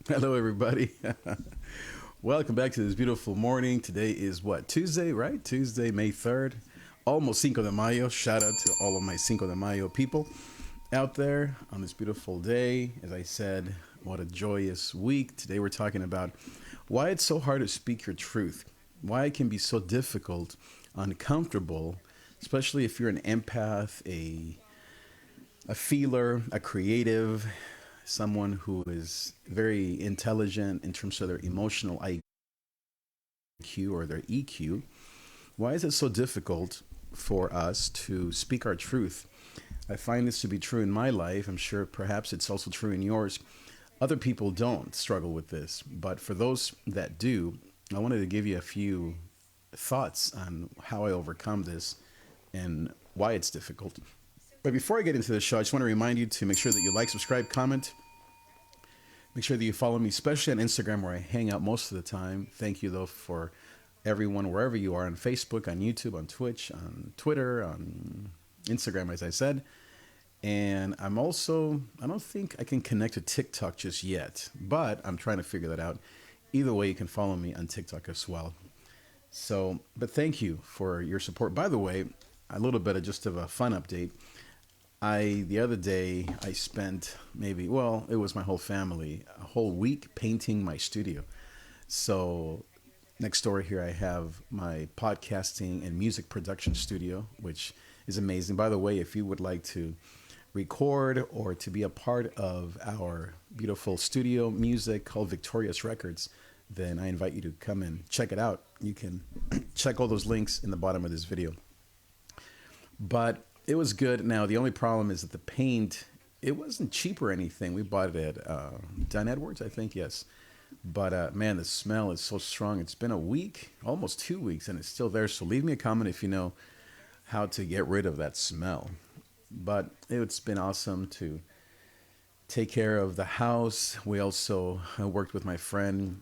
Hello, everybody. Welcome back to this beautiful morning. Today is what? Tuesday, right? Tuesday, May 3rd. Almost Cinco de Mayo. Shout out to all of my Cinco de Mayo people out there on this beautiful day. As I said, what a joyous week. Today we're talking about why it's so hard to speak your truth, why it can be so difficult, uncomfortable, especially if you're an empath, a feeler, a creative, someone who is very intelligent in terms of their emotional IQ or their EQ. Why is it so difficult for us to speak our truth? I find this to be true in my life. I'm sure perhaps it's also true in yours. Other people don't struggle with this, but for those that do, I wanted to give you a few thoughts on how I overcome this and why it's difficult. But before I get into the show, I just want to remind you to make sure that you like, subscribe, comment. Make sure that you follow me, especially on Instagram where I hang out most of the time. Thank you, though, for everyone, wherever you are, on Facebook, on YouTube, on Twitch, on Twitter, on Instagram, as I said. And I don't think I can connect to TikTok just yet, but I'm trying to figure that out. Either way, you can follow me on TikTok as well. So, but thank you for your support. By the way, a little bit of just of a fun update. The other day, I spent it was my whole family, a whole week painting my studio. So next door here, I have my podcasting and music production studio, which is amazing. By the way, if you would like to record or to be a part of our beautiful studio music called Victorious Records, then I invite you to come and check it out. You can check all those links in the bottom of this video. But it was good. Now, the only problem is that the paint, it wasn't cheap or anything. We bought it at Dunn Edwards, I think, yes. But man, the smell is so strong. It's been a week, almost 2 weeks, and it's still there. So leave me a comment if you know how to get rid of that smell. But it's been awesome to take care of the house. We also worked with my friend,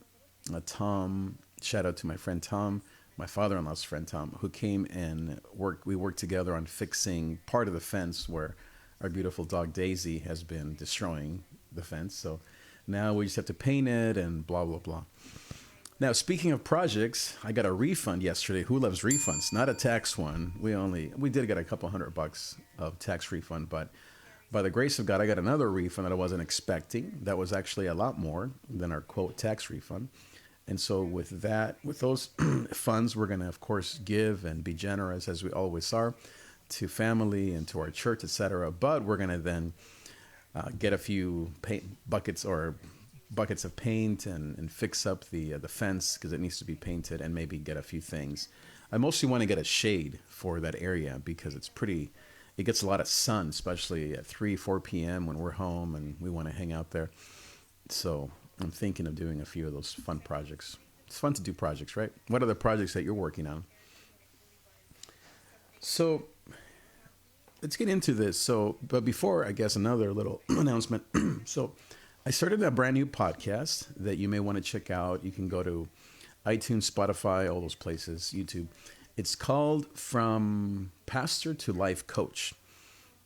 Tom. Shout out to my friend Tom, my father-in-law's friend Tom, who came and worked. We worked together on fixing part of the fence where our beautiful dog Daisy has been destroying the fence. So now we just have to paint it and blah, blah, blah. Now, speaking of projects, I got a refund yesterday. Who loves refunds? Not a tax one. We did get a couple $100 of tax refund, but by the grace of God, I got another refund that I wasn't expecting. That was actually a lot more than our quote tax refund. And so with those funds, we're going to, of course, give and be generous, as we always are, to family and to our church, etc. But we're going to then get a few buckets of paint and fix up the fence because it needs to be painted, and maybe get a few things. I mostly want to get a shade for that area because it gets a lot of sun, especially at 4 p.m. when we're home and we want to hang out there. So I'm thinking of doing a few of those fun projects. It's fun to do projects, right? What are the projects that you're working on? So let's get into this. But before, I guess, another little announcement. So I started a brand new podcast that you may want to check out. You can go to iTunes, Spotify, all those places, YouTube. It's called From Pastor to Life Coach.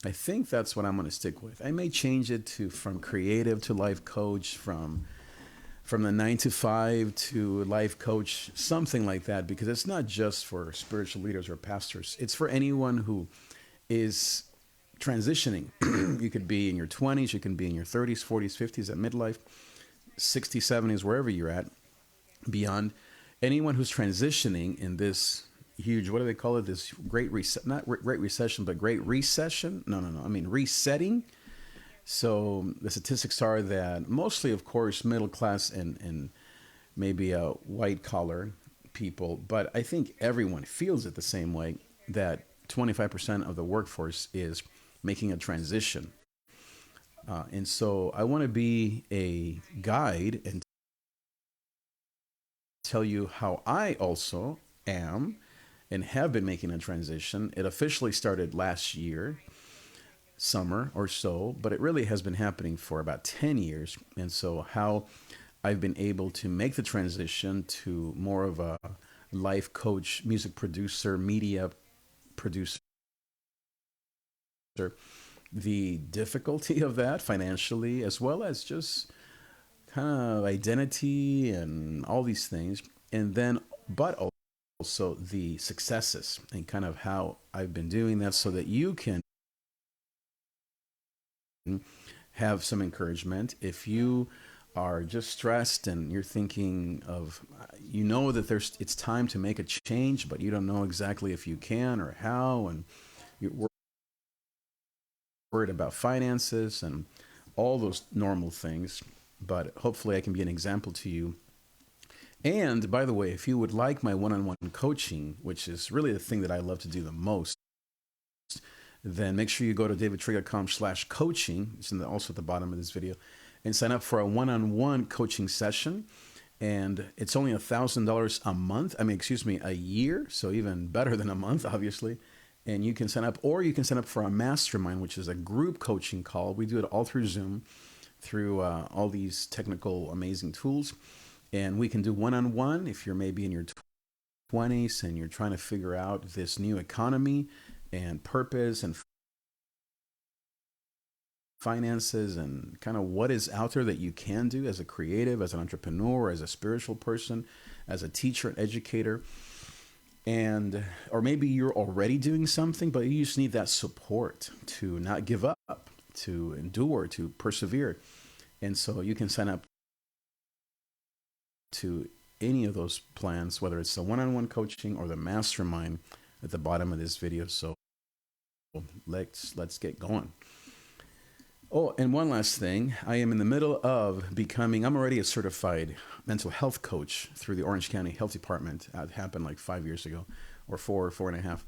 I think that's what I'm going to stick with. I may change it to From Creative to Life Coach, from the 9 to 5 to Life Coach, something like that, because it's not just for spiritual leaders or pastors. It's for anyone who is transitioning. You could be in your 20s, you can be in your 30s, 40s, 50s, at midlife, 60s, 70s, wherever you're at, beyond. Anyone who's transitioning in this huge, what do they call it? This great not great recession, but great recession. No. I mean, resetting. So the statistics are that mostly, of course, middle class and maybe white collar people, but I think everyone feels it the same way, that 25% of the workforce is making a transition. And so I want to be a guide and tell you how I also am and have been making a transition. It officially started last year, summer or so, but it really has been happening for about 10 years. And so how I've been able to make the transition to more of a life coach, music producer, media producer, the difficulty of that financially, as well as just kind of identity and all these things, and then but also the successes and kind of how I've been doing that, so that you can have some encouragement if you are just stressed and you're thinking of, you know, that there's it's time to make a change, but you don't know exactly if you can or how, and you're worried about finances and all those normal things. But hopefully I can be an example to you. And by the way, if you would like my one-on-one coaching, which is really the thing that I love to do the most, then make sure you go to davidTrig.com/coaching. It's also at the bottom of this video, and sign up for a one-on-one coaching session. And it's only $1,000 a month. I mean, excuse me, a year. So even better than a month, obviously. And you can sign up, or you can sign up for a mastermind, which is a group coaching call. We do it all through Zoom, through all these technical, amazing tools. And we can do one-on-one if you're maybe in your 20s and you're trying to figure out this new economy and purpose and finances and kind of what is out there that you can do as a creative, as an entrepreneur, as a spiritual person, as a teacher and educator. And or maybe you're already doing something, but you just need that support to not give up, to endure, to persevere. And so you can sign up to any of those plans, whether it's the one-on-one coaching or the mastermind, at the bottom of this video. So let's get going. Oh, and one last thing. I am in the middle of becoming, I'm already a certified mental health coach through the Orange County Health Department. It happened like 5 years ago, or 4.5.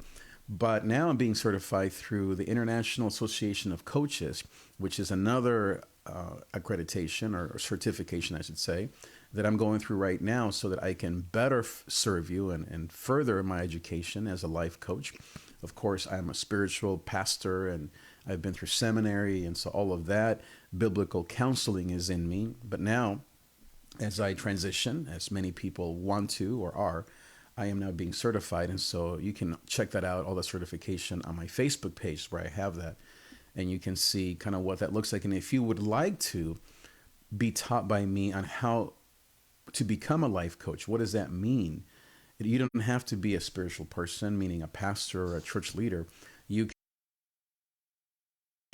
But now I'm being certified through the International Association of Coaches, which is another accreditation or certification, I should say, that I'm going through right now so that I can better serve you and further my education as a life coach. Of course, I'm a spiritual pastor and I've been through seminary, and so all of that biblical counseling is in me. But now, as I transition, as many people want to or are, I am now being certified. And so you can check that out, all the certification, on my Facebook page where I have that. And you can see kind of what that looks like. And if you would like to be taught by me on how to become a life coach, what does that mean? You don't have to be a spiritual person, meaning a pastor or a church leader. You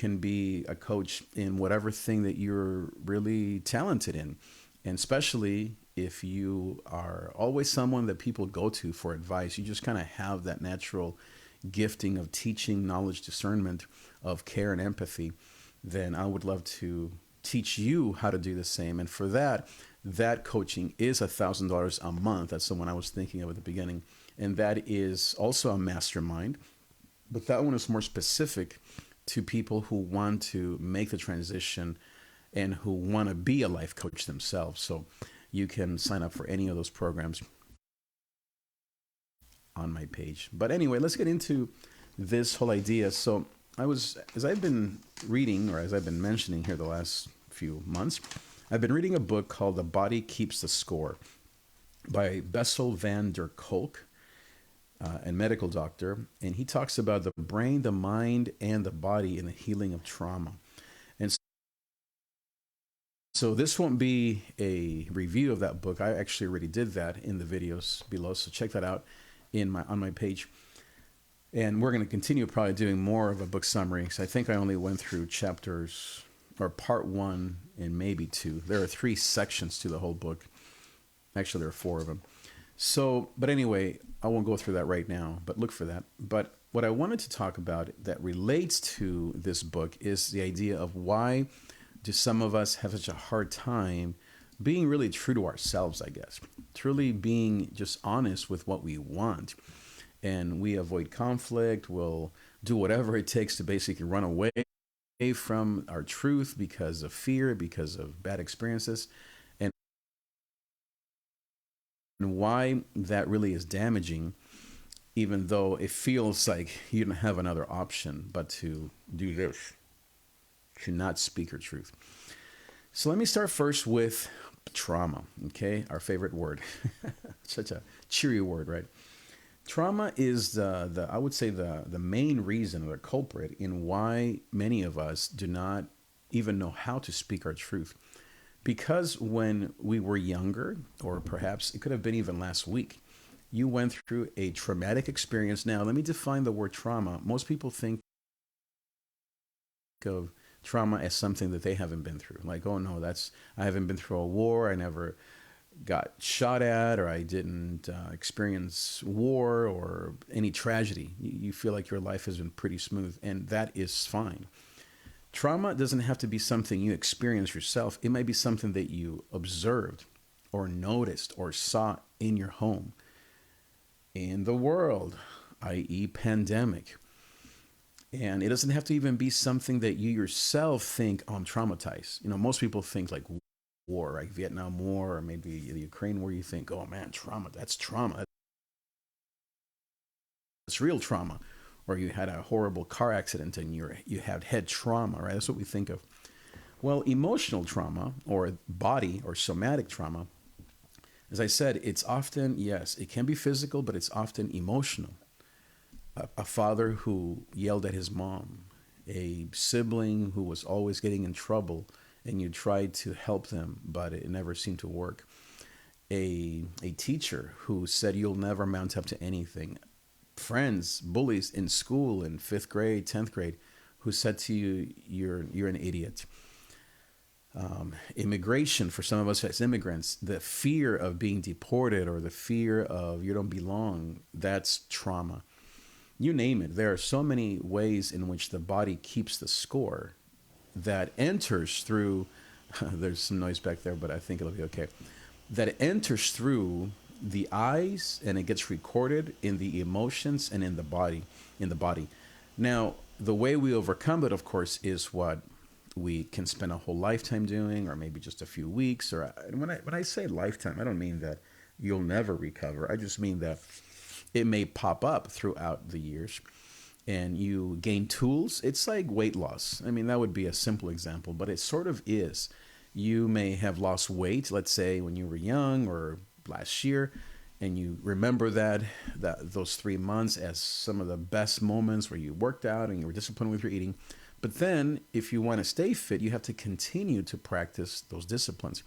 can be a coach in whatever thing that you're really talented in. And especially if you are always someone that people go to for advice, you just kind of have that natural gifting of teaching, knowledge, discernment, of care and empathy, then I would love to teach you how to do the same. And for that, that coaching is $1,000 a month. That's the one I was thinking of at the beginning. And that is also a mastermind. But that one is more specific to people who want to make the transition and who want to be a life coach themselves. So you can sign up for any of those programs on my page. But anyway, let's get into this whole idea. So as I've been reading, or as I've been mentioning here the last few months, I've been reading a book called The Body Keeps the Score by Bessel van der Kolk, a medical doctor. And he talks about the brain, the mind, and the body in the healing of trauma. And so this won't be a review of that book. I actually already did that in the videos below. So check that out on my page. And we're going to continue probably doing more of a book summary. So I think I only went through chapters or part 1 and maybe 2. There are 3 sections to the whole book. Actually, there are 4 of them. So, but anyway, I won't go through that right now, but look for that. But what I wanted to talk about that relates to this book is the idea of why do some of us have such a hard time being really true to ourselves, I guess. Truly being just honest with what we want. And we avoid conflict. We'll do whatever it takes to basically run away from our truth because of fear, because of bad experiences. And why that really is damaging, even though it feels like you don't have another option but to do this, to not speak your truth. So let me start first with trauma, okay? Our favorite word. Such a cheery word, right? Trauma is the I would say the main reason or the culprit in why many of us do not even know how to speak our truth. Because when we were younger, or perhaps it could have been even last week, you went through a traumatic experience. Now, let me define the word trauma. Most people think of trauma as something that they haven't been through. Like, oh no, that's I haven't been through a war. I never got shot at, or I didn't experience war or any tragedy. You feel like your life has been pretty smooth, and that is fine. Trauma doesn't have to be something you experience yourself. It might be something that you observed or noticed or saw in your home, in the world, i.e., pandemic. And it doesn't have to even be something that you yourself think, oh, I'm traumatized. Most people think like war, right? Vietnam War, or maybe the Ukraine War. You think, oh man, trauma, that's trauma. That's real trauma. Or you had a horrible car accident and you had head trauma, right? That's what we think of. Well, emotional trauma or body or somatic trauma, as I said, it's often, yes, it can be physical, but it's often emotional. A father who yelled at his mom, a sibling who was always getting in trouble, and you tried to help them, but it never seemed to work. A teacher who said you'll never mount up to anything. Friends, bullies in school in fifth grade, 10th grade, who said to you, you're an idiot. Immigration for some of us as immigrants, the fear of being deported or the fear of you don't belong, that's trauma. You name it. There are so many ways in which the body keeps the score that enters through, there's some noise back there, but I think it'll be okay. That enters through the eyes and it gets recorded in the emotions and in the body. Now, the way we overcome it, of course, is what we can spend a whole lifetime doing, or maybe just a few weeks. Or when I say lifetime, I don't mean that you'll never recover. I just mean that it may pop up throughout the years and you gain tools. It's like weight loss. I mean, that would be a simple example, but it sort of is. You may have lost weight, let's say when you were young or last year, and you remember that those 3 months as some of the best moments where you worked out and you were disciplined with your eating. But then if you want to stay fit, you have to continue to practice those disciplines.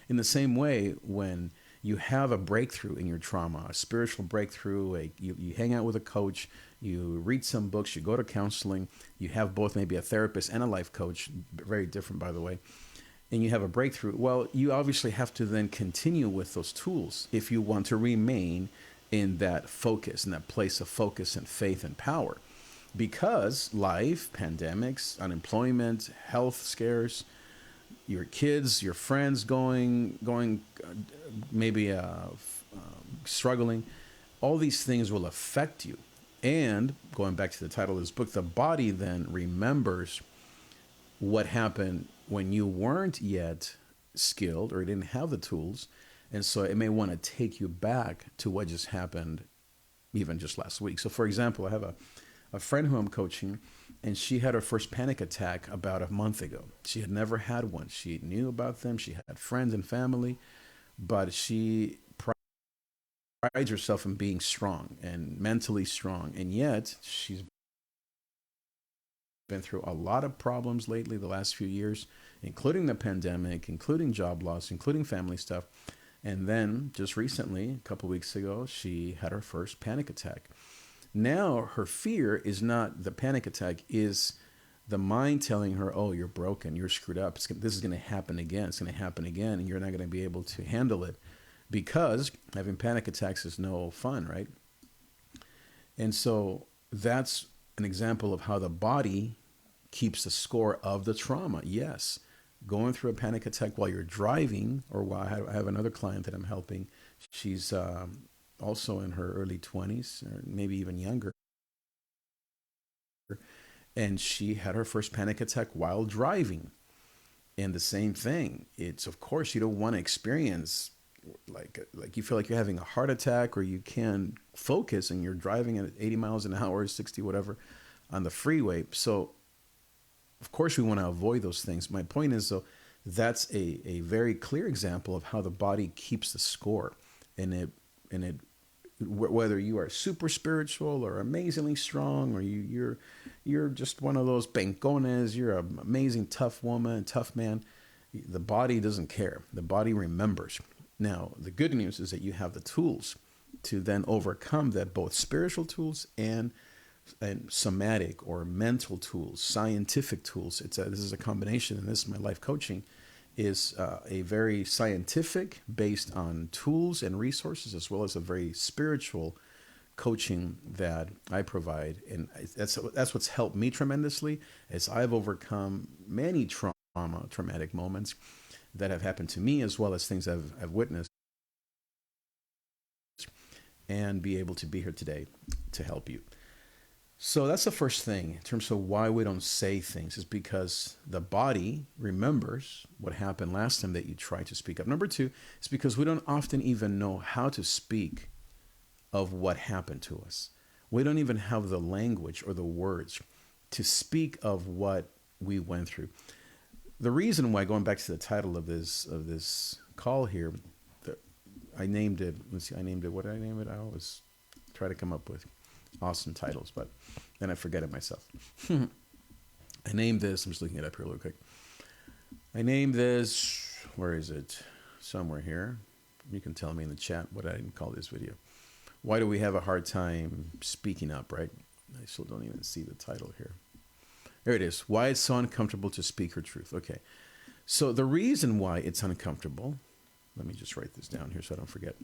In the same way, when you have a breakthrough in your trauma, a spiritual breakthrough, you hang out with a coach, you read some books, you go to counseling, you have both maybe a therapist and a life coach, very different, by the way, and you have a breakthrough. Well, you obviously have to then continue with those tools if you want to remain in that focus, in that place of focus and faith and power. Because life, pandemics, unemployment, health scares, your kids, your friends going, maybe struggling. All these things will affect you. And going back to the title of this book, the body then remembers what happened when you weren't yet skilled or didn't have the tools. And so it may want to take you back to what just happened even just last week. So, for example, I have a friend who I'm coaching, and she had her first panic attack about a month ago. She had never had one. She knew about them. She had friends and family, but she prides herself in being strong and mentally strong. And yet she's been through a lot of problems lately, the last few years, including the pandemic, including job loss, including family stuff. And then just recently, a couple weeks ago, she had her first panic attack. Now her fear is not the panic attack, is the mind telling her, oh, you're broken, you're screwed up, this is going to happen again, it's going to happen again, and you're not going to be able to handle it, because having panic attacks is no fun, right? And so that's an example of how the body keeps the score of the trauma. Yes, going through a panic attack while you're driving, or while I have another client that I'm helping, she's also in her early 20s, or maybe even younger. And she had her first panic attack while driving. And the same thing. It's, of course, you don't want to experience like you feel like you're having a heart attack, or you can't focus and you're driving at 80 miles an hour, 60, whatever, on the freeway. So, of course, we want to avoid those things. My point is, though, that's a very clear example of how the body keeps the score. And it whether you are super spiritual or amazingly strong, or you're just one of those pencones, you're an amazing tough woman, tough man, The body doesn't care. The body remembers. Now, the good news is that you have the tools to then overcome that, both spiritual tools and somatic or mental tools, scientific tools. This is a combination, and this is my life coaching is a very scientific based on tools and resources, as well as a very spiritual coaching that I provide, and that's what's helped me tremendously as I've overcome many traumatic moments that have happened to me, as well as things I've witnessed, and be able to be here today to help you. So that's the first thing in terms of why we don't say things, is because the body remembers what happened last time that you tried to speak up. Number two is because we don't often even know how to speak of what happened to us. We don't even have the language or the words to speak of what we went through. The reason why, going back to the title of this call here, I named it. Let's see, I named it. What did I name it? I always try to come up with awesome titles, but then I forget it myself. I named this. I'm just looking it up here real quick. I named this. Where is it? Somewhere here. You can tell me in the chat what I didn't call this video. Why do we have a hard time speaking up, right? I still don't even see the title here. There it is. Why it's so uncomfortable to speak her truth. Okay. So the reason why it's uncomfortable, let me just write this down here so I don't forget.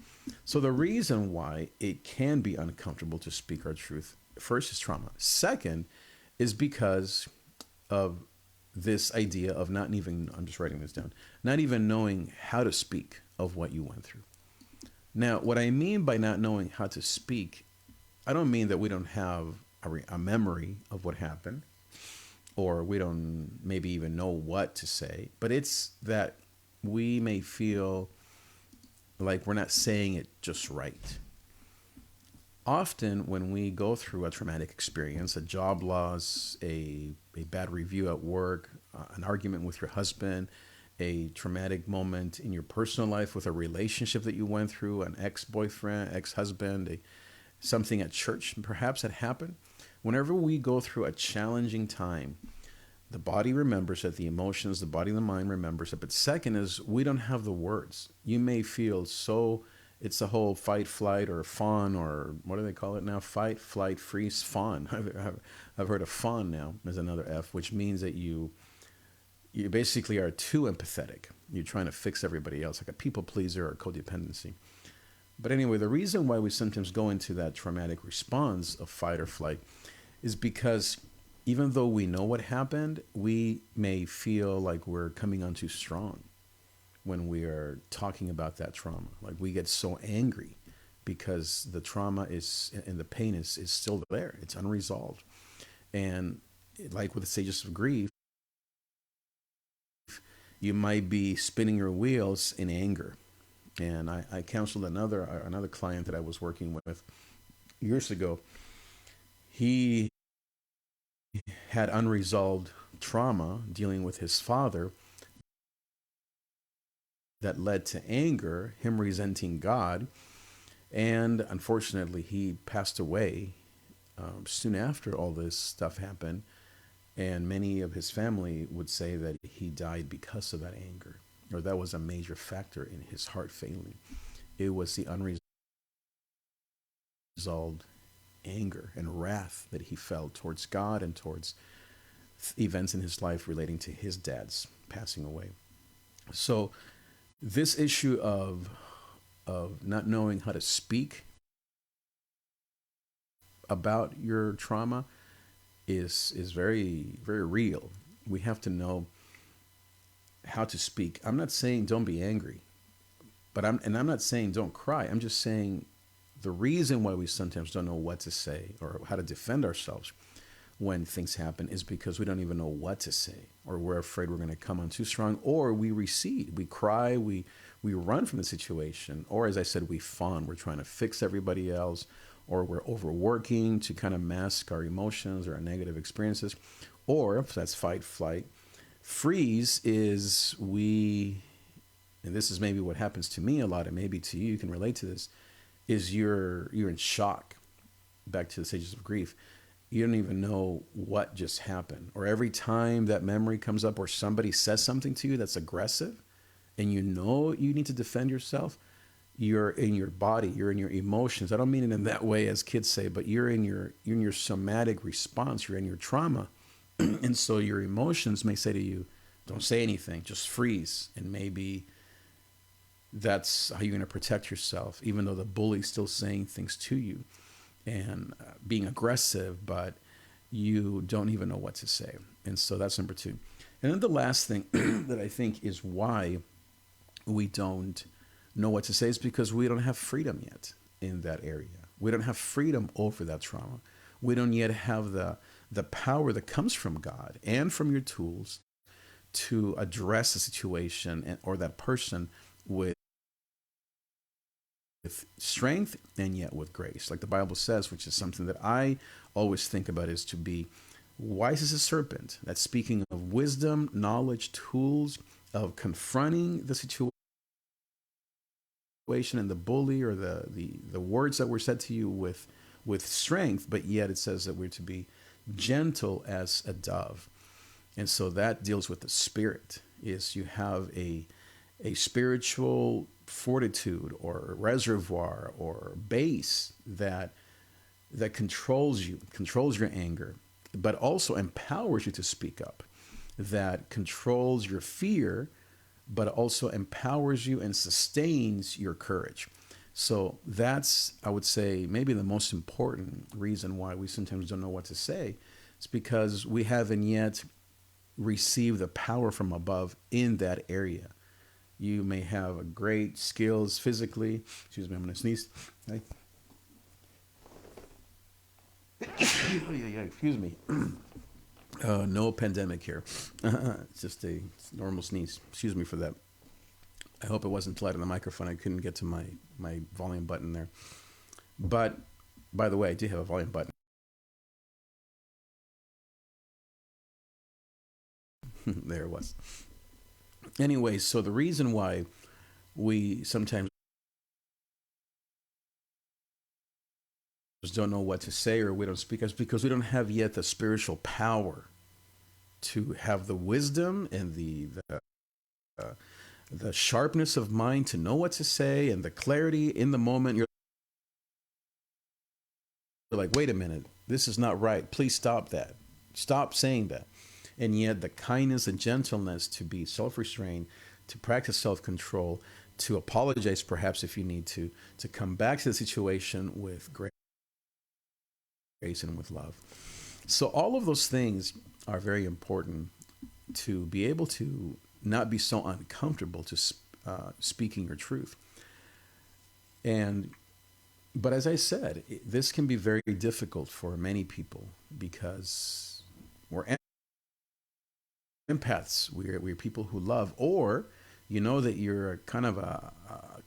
So the reason why it can be uncomfortable to speak our truth, first is trauma. Second is because of this idea of not even, I'm just writing this down, not even knowing how to speak of what you went through. Now, what I mean by not knowing how to speak, I don't mean that we don't have a memory of what happened, or we don't maybe even know what to say, but it's that we may feel like we're not saying it just right. Often when we go through a traumatic experience, a job loss, a bad review at work, an argument with your husband, a traumatic moment in your personal life with a relationship that you went through, an ex-boyfriend, ex-husband, something at church perhaps that happened. Whenever we go through a challenging time, the body remembers it, the emotions, the body and the mind remembers it. But second is we don't have the words. You may feel so, it's a whole fight, flight, or fawn, or what do they call it now? Fight, flight, freeze, fawn. I've heard of fawn now as another F, which means that you basically are too empathetic. You're trying to fix everybody else, like a people pleaser or codependency. But anyway, the reason why we sometimes go into that traumatic response of fight or flight is because even though we know what happened, we may feel like we're coming on too strong when we are talking about that trauma. Like we get so angry because the trauma is, and the pain is still there. It's unresolved. And like with the stages of grief, you might be spinning your wheels in anger. And I counseled another client that I was working with years ago. He had unresolved trauma dealing with his father that led to anger, him resenting God. And unfortunately, he passed away soon after all this stuff happened. And many of his family would say that he died because of that anger, or that was a major factor in his heart failing. It was the unresolved anger and wrath that he felt towards God and towards events in his life relating to his dad's passing away. So this issue of not knowing how to speak about your trauma is very, very real. We have to know how to speak. I'm not saying don't be angry, but I'm not saying don't cry. I'm just saying the reason why we sometimes don't know what to say or how to defend ourselves when things happen is because we don't even know what to say, or we're afraid we're going to come on too strong, or we recede, we cry, we run from the situation, or as I said, we fawn. We're trying to fix everybody else, or we're overworking to kind of mask our emotions or our negative experiences, or if that's fight, flight. Freeze is and this is maybe what happens to me a lot, and maybe to you, you can relate to this, is you're in shock, back to the stages of grief, you don't even know what just happened. Or every time that memory comes up or somebody says something to you that's aggressive and you know you need to defend yourself, you're in your body, you're in your emotions. I don't mean it in that way as kids say, but you're in your somatic response, you're in your trauma. And so your emotions may say to you, don't say anything, just freeze. And maybe that's how you're going to protect yourself, even though the bully's still saying things to you and being aggressive, but you don't even know what to say. And so that's number two. And then the last thing that I think is why we don't know what to say is because we don't have freedom yet in that area. We don't have freedom over that trauma. We don't yet have the power that comes from God and from your tools to address the situation or that person with strength and yet with grace. Like the Bible says, which is something that I always think about, is to be wise as a serpent. That's speaking of wisdom, knowledge, tools of confronting the situation and the bully or the words that were said to you with strength, but yet it says that we're to be gentle as a dove. And so that deals with the spirit, is you have a spiritual fortitude or reservoir or base that controls your anger, but also empowers you to speak up, that controls your fear, but also empowers you and sustains your courage. So that's, I would say, maybe the most important reason why we sometimes don't know what to say. It's because we haven't yet received the power from above in that area. You may have a great skills physically. Excuse me, I'm gonna sneeze. Hey. Excuse me. No pandemic here. It's just a normal sneeze. Excuse me for that. I hope it wasn't loud in the microphone. I couldn't get to my volume button there. But by the way, I do have a volume button. There it was. Anyway, so the reason why we sometimes don't know what to say or we don't speak is because we don't have yet the spiritual power to have the wisdom and uh, the sharpness of mind to know what to say and the clarity in the moment. You're like, wait a minute, this is not right. Please stop that. Stop saying that. And yet, the kindness and gentleness to be self restrained, to practice self control, to apologize perhaps if you need to come back to the situation with grace and with love. So, all of those things are very important to be able to not be so uncomfortable to speaking your truth. And but as I said, this can be very difficult for many people because we're empaths. We're people who love, or you know that you're kind of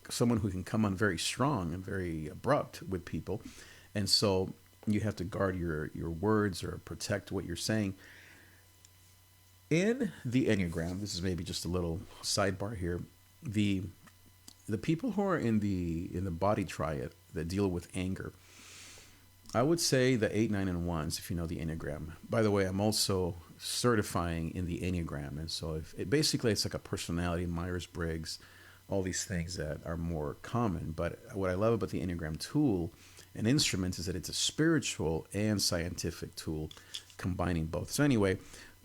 someone who can come on very strong and very abrupt with people, and so you have to guard your words or protect what you're saying. In the Enneagram, this is maybe just a little sidebar here. The the people who are in the body triad that deal with anger, I would say the 8, 9, and 1s, if you know the Enneagram. By the way, I'm also certifying in the Enneagram. And so if it basically it's like a personality, Myers-Briggs, all these things that are more common. But what I love about the Enneagram tool and instrument is that it's a spiritual and scientific tool combining both. So anyway,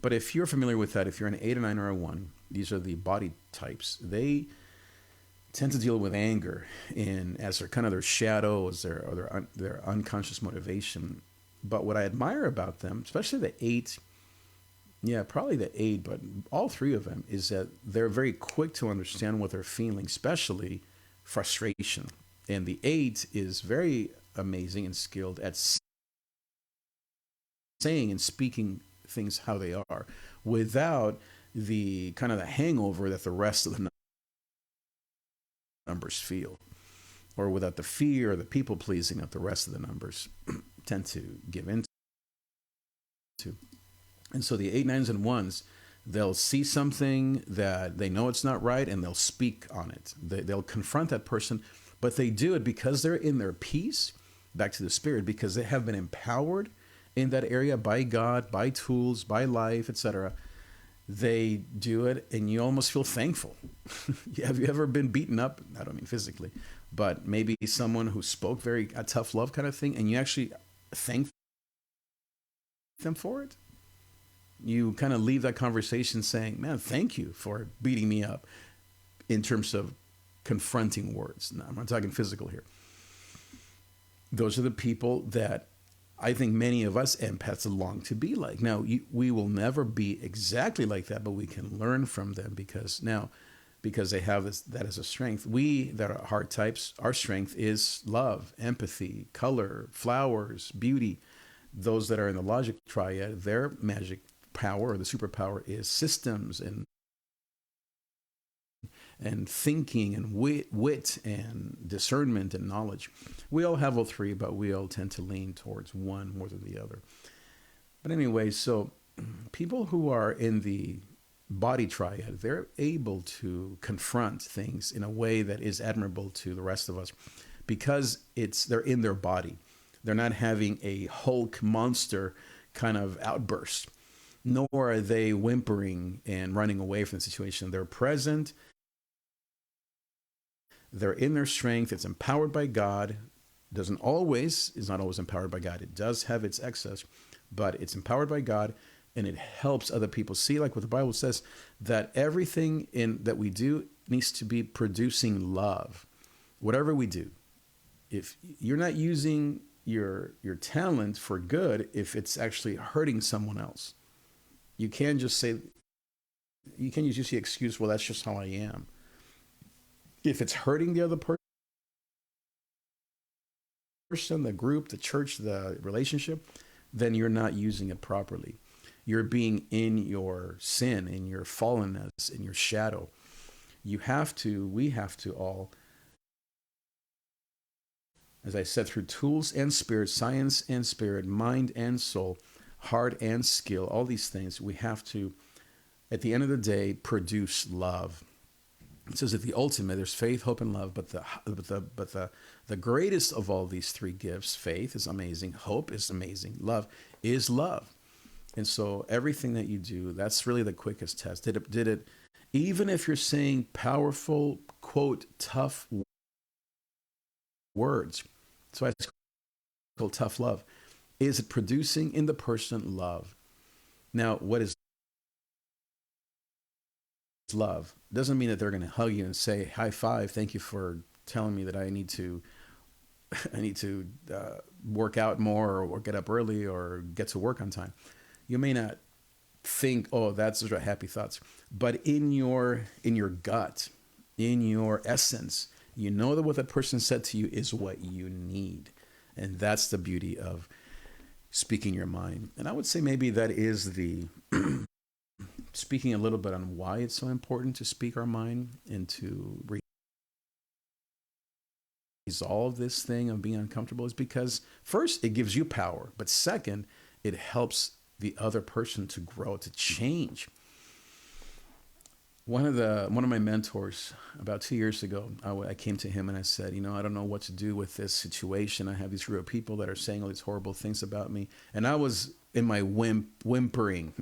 but if you're familiar with that, if you're an 8, a 9, or a 1, these are the body types. They tend to deal with anger in as their kind of their shadows, their unconscious motivation. But what I admire about them, especially the 8, yeah, probably the 8, but all three of them, is that they're very quick to understand what they're feeling, especially frustration. And the 8 is very amazing and skilled at saying and speaking things how they are without the kind of the hangover that the rest of the numbers feel, or without the fear or the people pleasing that the rest of the numbers tend to give into. And so the 8, 9s, and 1s, they'll see something that they know it's not right and they'll speak on it. They'll confront that person, but they do it because they're in their peace, back to the spirit, because they have been empowered in that area by God, by tools, by life, etc., they do it and you almost feel thankful. Have you ever been beaten up? I don't mean physically, but maybe someone who spoke very a tough love kind of thing, and you actually thank them for it? You kind of leave that conversation saying, man, thank you for beating me up, in terms of confronting words. Now, I'm not talking physical here. Those are the people that I think many of us empaths long to be like. Now, we will never be exactly like that, but we can learn from them because they have that as a strength. We that are heart types, our strength is love, empathy, color, flowers, beauty. Those that are in the logic triad, their magic power or the superpower is systems and thinking and wit and discernment and knowledge. We all have all three, but we all tend to lean towards one more than the other. But anyway, so people who are in the body triad, they're able to confront things in a way that is admirable to the rest of us because they're in their body. They're not having a Hulk monster kind of outburst, nor are they whimpering and running away from the situation. They're present. They're in their strength. It's empowered by God. Is not always empowered by God. It does have its excess, but it's empowered by God, and it helps other people see, like what the Bible says, that everything that we do needs to be producing love. Whatever we do, if you're not using your talent for good, if it's actually hurting someone else, you can't just use the excuse, well, that's just how I am. If it's hurting the other person, the group, the church, the relationship, then you're not using it properly. You're being in your sin, in your fallenness, in your shadow. We have to all, as I said, through tools and spirit, science and spirit, mind and soul, heart and skill, all these things, we have to, at the end of the day, produce love. It says that the ultimate, there's faith, hope, and love, but the greatest of all these three gifts, faith is amazing, hope is amazing, love is love. And so everything that you do, that's really the quickest test. Did it, even if you're saying powerful, quote, tough words, so it's called tough love, is it producing in the person love? Now, what is love? Doesn't mean that they're going to hug you and say high five, thank you for telling me that I need to work out more or get up early or get to work on time. You may not think, oh, that's just happy thoughts, but in your gut, in your essence, you know that what that person said to you is what you need. And that's the beauty of speaking your mind. And I would say maybe that is the speaking a little bit on why it's so important to speak our mind and to resolve this thing of being uncomfortable, is because first, it gives you power, but second, it helps the other person to grow, to change. One of my mentors, about 2 years ago, I came to him and I said, I don't know what to do with this situation. I have these real people that are saying all these horrible things about me. And I was in my whimpering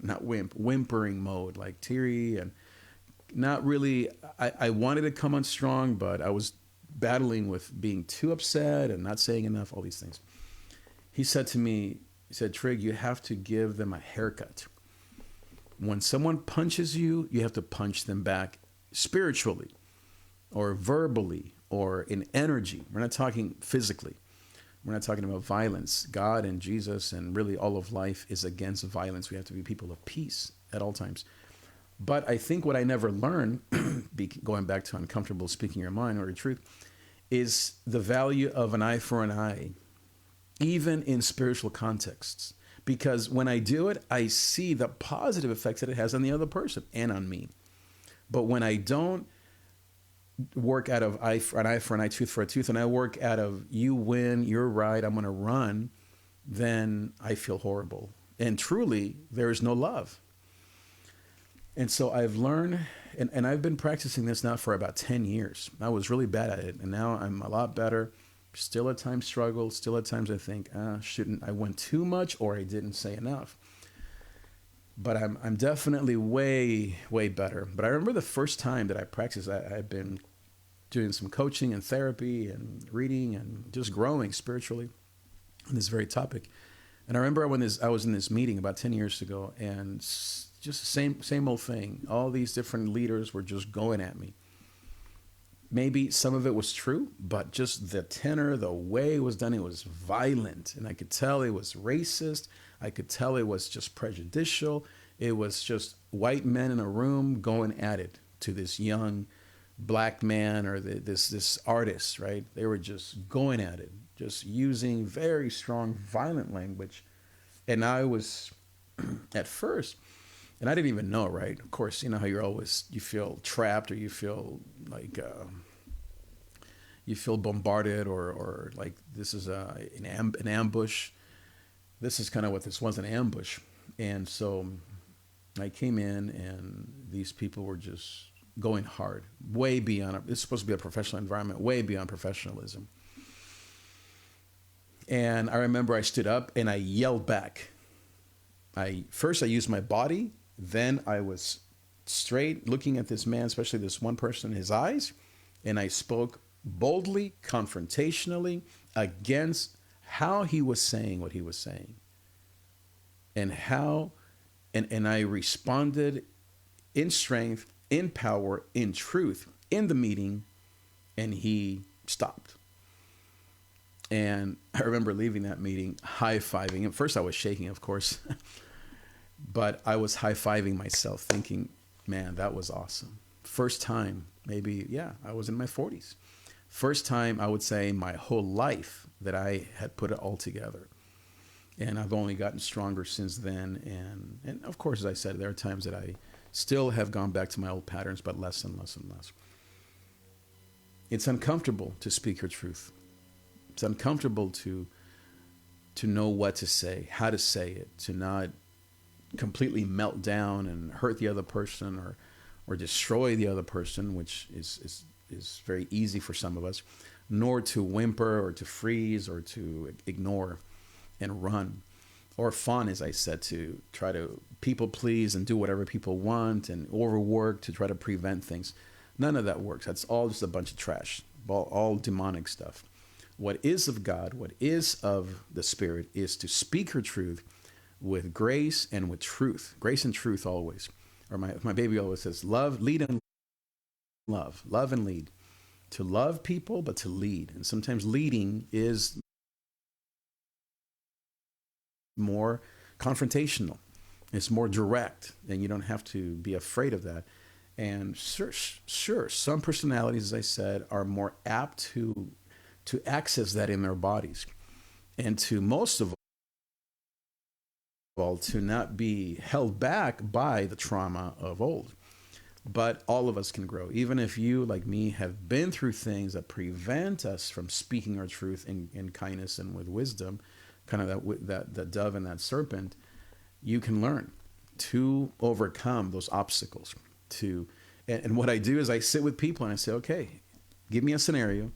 mode, like teary and not really, I wanted to come on strong, but I was battling with being too upset and not saying enough, all these things. He said to me, Trig, you have to give them a haircut. When someone punches you, you have to punch them back spiritually or verbally or in energy. We're not talking physically. We're not talking about violence. God and Jesus and really all of life is against violence. We have to be people of peace at all times. But I think what I never learned, going back to uncomfortable speaking your mind or your truth, is the value of an eye for an eye, even in spiritual contexts. Because when I do it, I see the positive effects that it has on the other person and on me. But when I don't work out of eye for an eye, tooth for a tooth, and I work out of you win, you're right, I'm going to run, then I feel horrible. And truly, there is no love. And so I've learned, and I've been practicing this now for about 10 years. I was really bad at it, and now I'm a lot better. Still at times struggle. Still at times I think, shouldn't I went too much or I didn't say enough. But I'm definitely way better. But I remember the first time that I practiced. I've been doing some coaching and therapy and reading and just growing spiritually on this very topic. And I remember when I was in this meeting about 10 years ago, and just the same old thing. All these different leaders were just going at me. Maybe some of it was true, but just the tenor, the way it was done, it was violent. And I could tell it was racist. I could tell it was just prejudicial. It was just white men in a room going at it to this young black man or this artist, right? They were just going at it, just using very strong, violent language. And I was at first, and I didn't even know, right? Of course, you know how you feel trapped, or you feel like you feel bombarded, or like this is an ambush. This is kind of what this was, an ambush. And so I came in, and these people were just going hard, way beyond. It's supposed to be a professional environment, way beyond professionalism. And I remember I stood up and I yelled back. First I used my body, then I was straight looking at this man, especially this one person in his eyes, and I spoke boldly, confrontationally against how he was saying what he was saying. And how and I responded in strength, in power, in truth, in the meeting, and he stopped. And I remember leaving that meeting high-fiving. At first I was shaking, of course, but I was high-fiving myself thinking, man, that was awesome. First time, maybe, yeah, I was in my 40s. First time, I would say, my whole life that I had put it all together. And I've only gotten stronger since then. And of course, as I said, there are times that I still have gone back to my old patterns, but less and less and less. It's uncomfortable to speak your truth. It's uncomfortable to know what to say, how to say it, to not completely melt down and hurt the other person, or destroy the other person, which is very easy for some of us, nor to whimper or to freeze or to ignore and run, or fun, as I said, to try to people please and do whatever people want and overwork to try to prevent things. None of that works. That's all just a bunch of trash, all demonic stuff. What is of God, what is of the Spirit, is to speak your truth with grace and with truth. Grace and truth always. Or my baby always says, love, lead, and love. Love and lead. To love people, but to lead. And sometimes leading is more confrontational. It's more direct, and you don't have to be afraid of that. And sure, some personalities, as I said, are more apt to access that in their bodies, and to most of all, to not be held back by the trauma of old. But all of us can grow. Even if you, like me, have been through things that prevent us from speaking our truth in kindness and with wisdom, kind of that dove and that serpent, you can learn to overcome those obstacles. And what I do is I sit with people and I say, okay, give me a scenario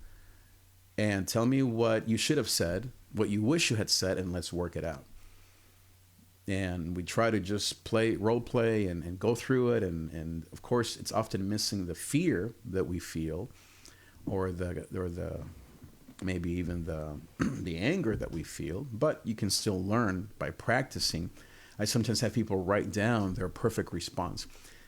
and tell me what you should have said, what you wish you had said, and let's work it out. And we try to just role play and go through it. And of course, it's often missing the fear that we feel, or the maybe even the anger that we feel. But you can still learn by practicing. I sometimes have people write down their perfect response.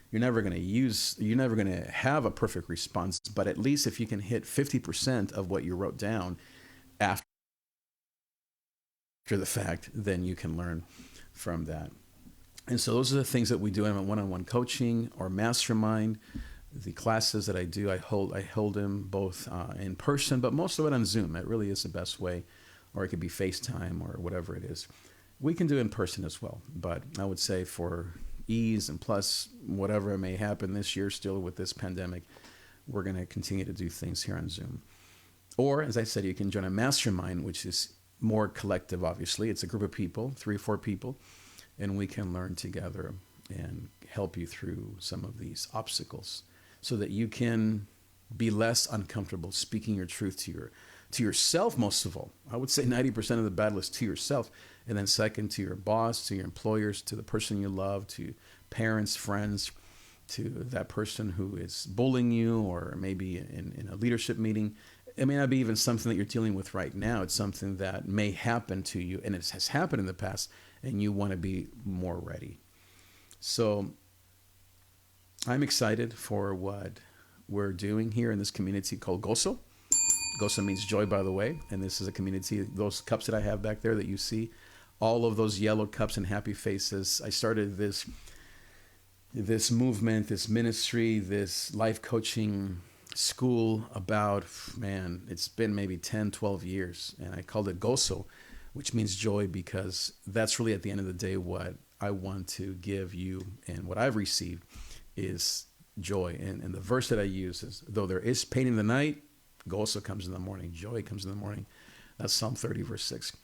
You're never going to have a perfect response, but at least if you can hit 50% of what you wrote down after the fact, then you can learn from that. And so those are the things that we do in one-on-one coaching or mastermind. The classes that I do, I hold them both in person, but most of it on Zoom. It really is the best way, or it could be FaceTime or whatever it is. We can do it in person as well, but I would say for ease and plus whatever may happen this year still with this pandemic, we're going to continue to do things here on Zoom. Or, as I said, you can join a mastermind, which is more collective, obviously. It's a group of people, 3 or 4 people, and we can learn together and help you through some of these obstacles so that you can be less uncomfortable speaking your truth to yourself, most of all. I would say 90% of the battle is to yourself. And then second, to your boss, to your employers, to the person you love, to parents, friends, to that person who is bullying you, or maybe in a leadership meeting. It may not be even something that you're dealing with right now. It's something that may happen to you, and it has happened in the past, and you want to be more ready. So I'm excited for what we're doing here in this community called Gozo. Gozo means joy, by the way, and this is a community. Those cups that I have back there that you see, all of those yellow cups and happy faces. I started this movement, this ministry, this life coaching school about, man, it's been maybe 10, 12 years. And I called it Gozo, which means joy, because that's really at the end of the day what I want to give you, and what I've received is joy. And the verse that I use is, though there is pain in the night, Gozo comes in the morning, joy comes in the morning. That's Psalm 30, verse 6.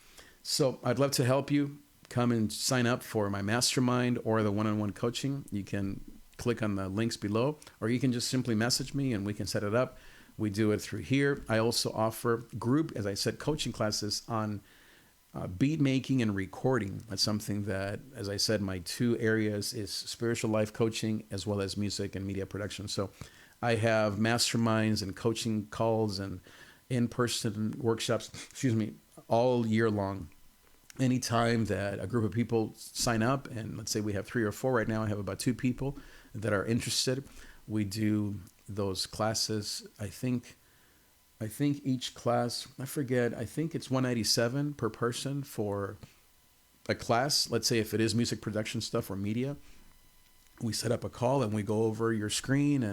So I'd love to help you. Come and sign up for my mastermind or the one-on-one coaching. You can click on the links below, or you can just simply message me and we can set it up. We do it through here. I also offer group, as I said, coaching classes on beat making and recording. That's something that, as I said, my two areas is spiritual life coaching as well as music and media production. So I have masterminds and coaching calls and in-person workshops, all year long. Anytime that a group of people sign up, and let's say we have 3 or 4 right now, I have about 2 people that are interested. We do those classes. I think each class, I forget, I think it's $197 per person for a class. Let's say if it is music production stuff or media, we set up a call and we go over your screen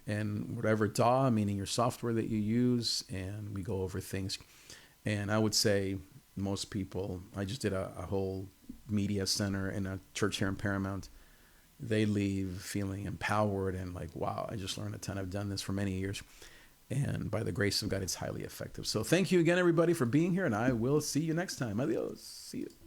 and whatever DAW, meaning your software that you use, and we go over things. And I would say most people, I just did a whole media center in a church here in Paramount. They leave feeling empowered and like, wow, I just learned a ton. I've done this for many years. And by the grace of God, it's highly effective. So thank you again, everybody, for being here. And I will see you next time. Adios. See you.